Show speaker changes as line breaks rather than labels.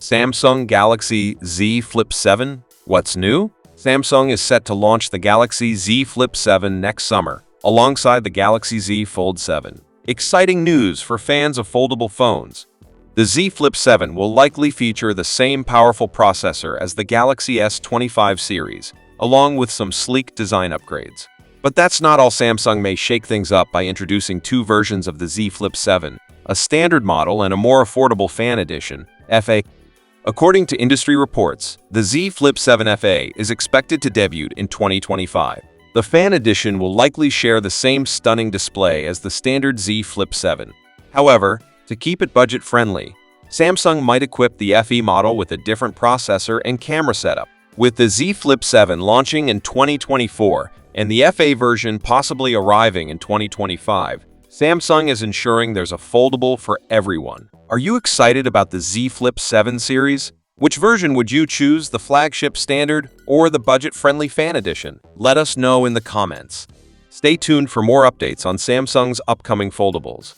Samsung Galaxy Z Flip 7? What's new? Samsung is set to launch the Galaxy Z Flip 7 next summer, alongside the Galaxy Z Fold 7. Exciting news for fans of foldable phones. The Z Flip 7 will likely feature the same powerful processor as the Galaxy S25 series, along with some sleek design upgrades. But that's not all. Samsung may shake things up by introducing two versions of the Z Flip 7, a standard model and a more affordable Fan Edition, FA. According to industry reports, the Z Flip 7 FA is expected to debut in 2025. The Fan Edition will likely share the same stunning display as the standard Z Flip 7. However, to keep it budget-friendly, Samsung might equip the FE model with a different processor and camera setup. With the Z Flip 7 launching in 2024 and the FA version possibly arriving in 2025, Samsung is ensuring there's a foldable for everyone. Are you excited about the Z Flip 7 series? Which version would you choose, the flagship standard or the budget-friendly Fan Edition? Let us know in the comments. Stay tuned for more updates on Samsung's upcoming foldables.